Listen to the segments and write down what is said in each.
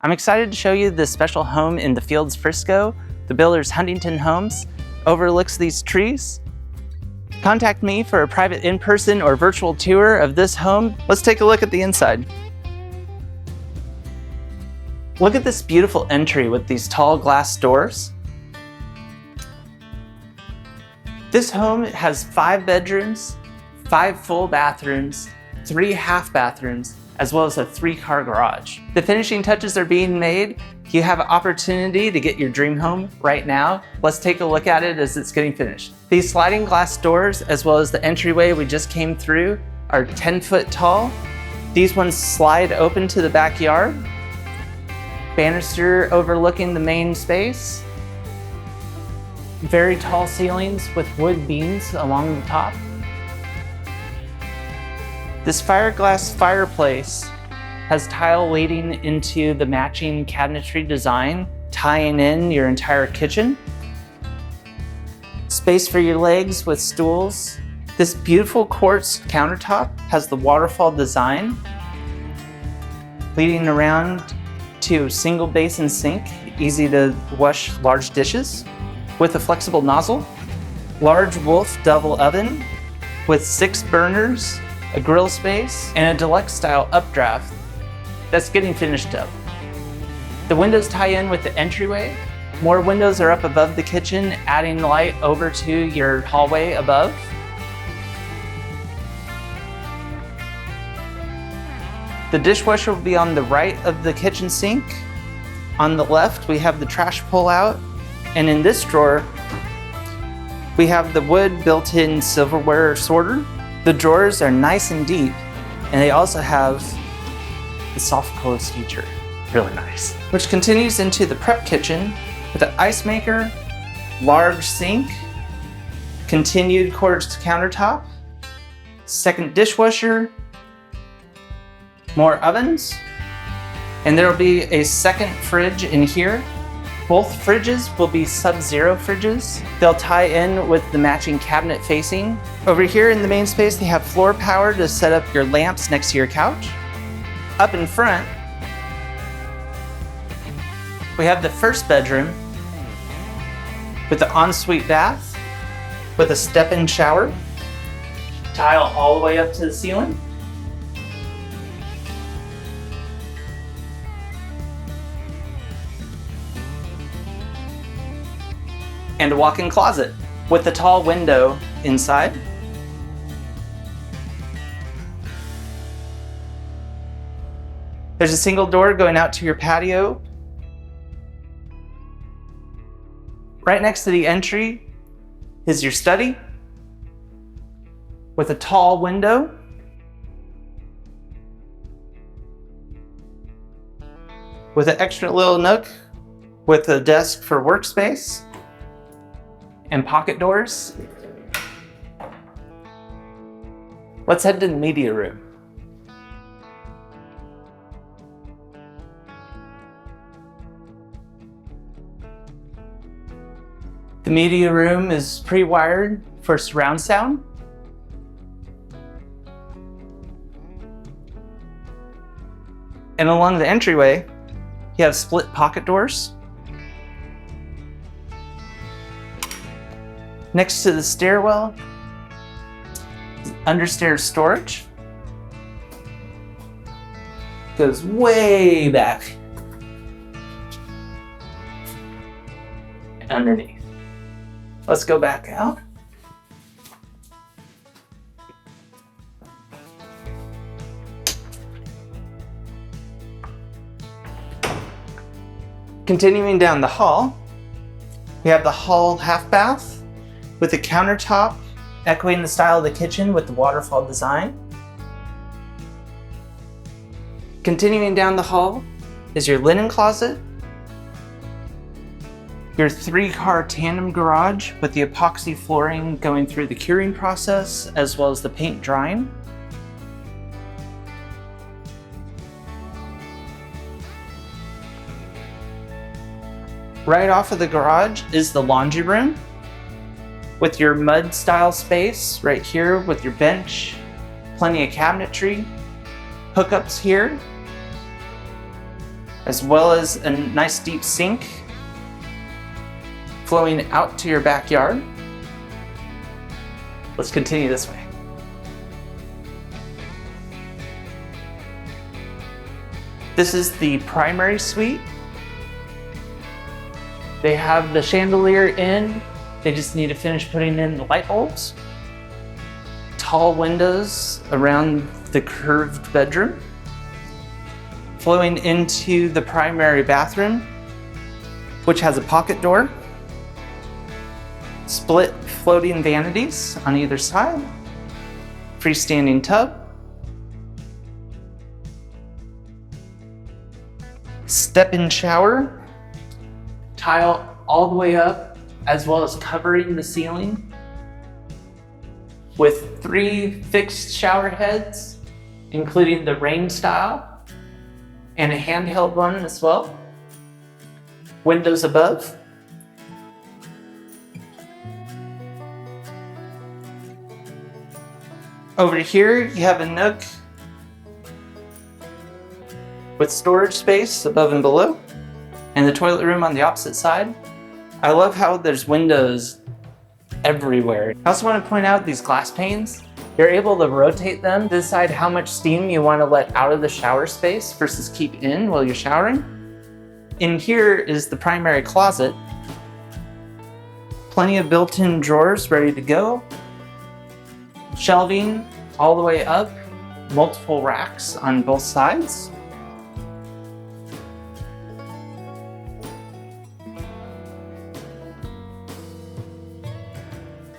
I'm excited to show you this special home in the Fields, Frisco. The builder's Huntington Homes overlooks these trees. Contact me for a private in-person or virtual tour of this home. Let's take a look at the inside. Look at this beautiful entry with these tall glass doors. This home has 5 bedrooms, 5 full bathrooms, 3 half bathrooms, as well as a 3-car garage. The finishing touches are being made. You have an opportunity to get your dream home right now. Let's take a look at it as it's getting finished. These sliding glass doors, as well as the entryway we just came through, are 10 foot tall. These ones slide open to the backyard. Banister overlooking the main space. Very tall ceilings with wood beams along the top. This fiberglass fireplace has tile leading into the matching cabinetry design, tying in your entire kitchen. Space for your legs with stools. This beautiful quartz countertop has the waterfall design, leading around to a single basin sink, easy to wash large dishes, with a flexible nozzle. Large Wolf double oven with 6 burners, a grill space, and a deluxe style updraft that's getting finished up. The windows tie in with the entryway. More windows are up above the kitchen, adding light over to your hallway above. The dishwasher will be on the right of the kitchen sink. On the left, we have the trash pull-out, and in this drawer, we have the wood built-in silverware sorter. The drawers are nice and deep, and they also have the soft close feature, really nice. Which continues into the prep kitchen with an ice maker, large sink, continued quartz countertop, second dishwasher, more ovens, and there will be a second fridge in here. Both fridges will be Subzero fridges. They'll tie in with the matching cabinet facing. Over here in the main space, they have floor power to set up your lamps next to your couch. Up in front, we have the first bedroom with the ensuite bath with a step-in shower, tile all the way up to the ceiling. And a walk-in closet with a tall window inside. There's a single door going out to your patio. Right next to the entry is your study with a tall window. With an extra little nook with a desk for workspace. And pocket doors. Let's head to the media room. The media room is pre-wired for surround sound. And along the entryway, you have split pocket doors. Next to the stairwell, understairs storage. Goes way back underneath. Let's go back out. Continuing down the hall, we have the hall half bath with the countertop echoing the style of the kitchen with the waterfall design. Continuing down the hall is your linen closet, your 3-car tandem garage with the epoxy flooring going through the curing process as well as the paint drying. Right off of the garage is the laundry room with your mud style space right here with your bench, plenty of cabinetry, hookups here, as well as a nice deep sink flowing out to your backyard. Let's continue this way. This is the primary suite. They have the chandelier in. They just need to finish putting in the light bulbs. Tall windows around the curved bedroom. Flowing into the primary bathroom, which has a pocket door. Split floating vanities on either side. Freestanding tub. Step-in shower. Tile all the way up, as well as covering the ceiling with 3 fixed shower heads, including the rain style and a handheld one as well. Windows above. Over here, you have a nook with storage space above and below, and the toilet room on the opposite side. I love how there's windows everywhere. I also want to point out these glass panes. You're able to rotate them to decide how much steam you want to let out of the shower space versus keep in while you're showering. In here is the primary closet. Plenty of built-in drawers ready to go. Shelving all the way up, multiple racks on both sides.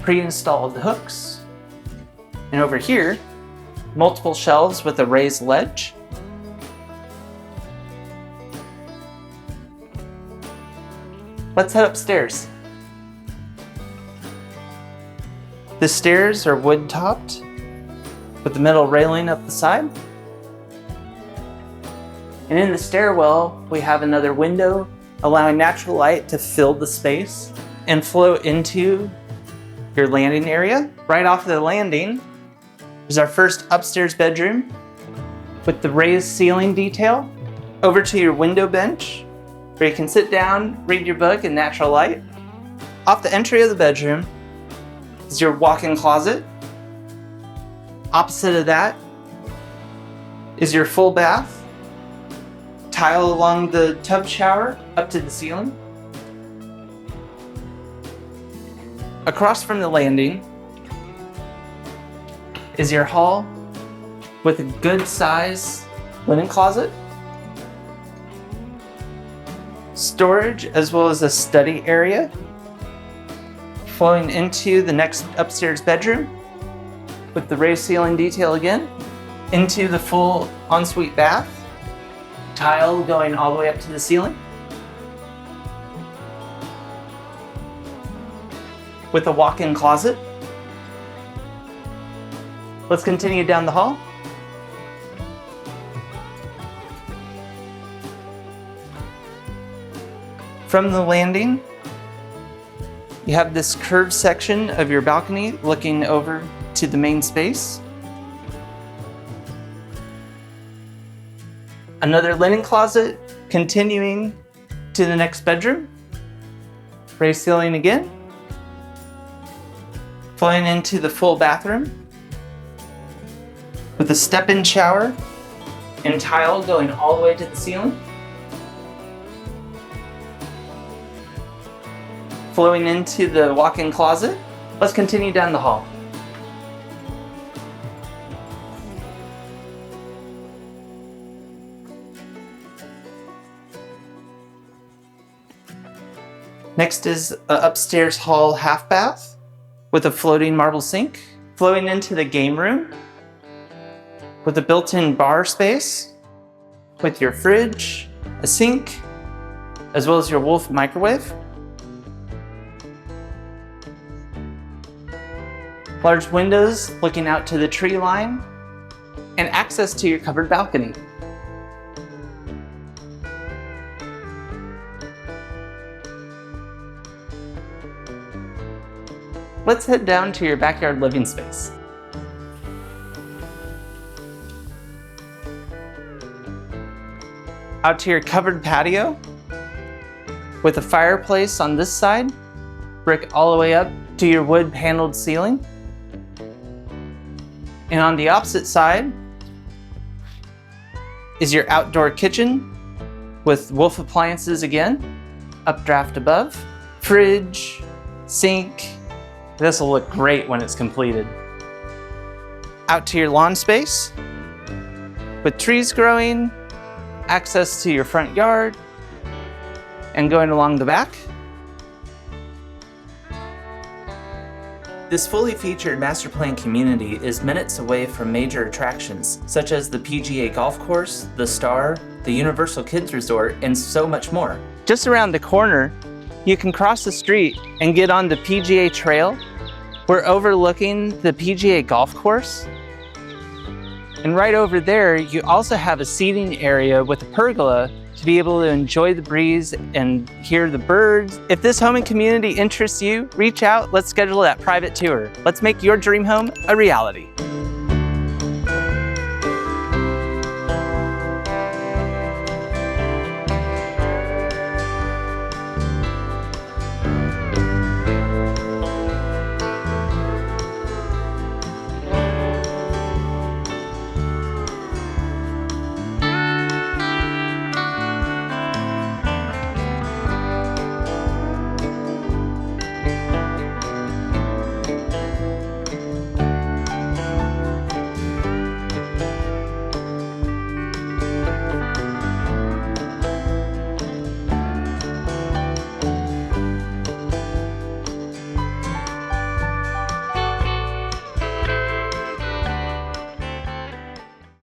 Pre-installed hooks. And over here, multiple shelves with a raised ledge. Let's head upstairs. The stairs are wood topped with the metal railing up the side. And in the stairwell, we have another window allowing natural light to fill the space and flow into your landing area. Right off the landing is our first upstairs bedroom with the raised ceiling detail. Over to your window bench where you can sit down, read your book in natural light. Off the entry of the bedroom is your walk-in closet. Opposite of that is your full bath. Tile along the tub shower up to the ceiling. Across from the landing is your hall with a good size linen closet, storage, as well as a study area flowing into the next upstairs bedroom with the raised ceiling detail again, into the full ensuite bath, tile going all the way up to the ceiling, with a walk-in closet. Let's continue down the hall. From the landing, you have this curved section of your balcony looking over to the main space. Another linen closet continuing to the next bedroom. Raised ceiling again. Flowing into the full bathroom with a step-in shower and tile going all the way to the ceiling. Flowing into the walk-in closet. Let's continue down the hall. Next is an upstairs hall half bath with a floating marble sink. Flowing into the game room with a built-in bar space with your fridge, a sink, as well as your Wolf microwave. Large windows looking out to the tree line and access to your covered balcony. Let's head down to your backyard living space. Out to your covered patio with a fireplace on this side, brick all the way up to your wood paneled ceiling. And on the opposite side is your outdoor kitchen with Wolf appliances again, updraft above, fridge, sink. This will look great when it's completed. Out to your lawn space with trees growing, access to your front yard, and going along the back. This fully featured master plan community is minutes away from major attractions such as the PGA Golf Course, the Star, the Universal Kids Resort, and so much more. Just around the corner, you can cross the street and get on the PGA Trail. We're overlooking the PGA Golf Course. And right over there, you also have a seating area with a pergola to be able to enjoy the breeze and hear the birds. If this home and community interests you, reach out, let's schedule that private tour. Let's make your dream home a reality.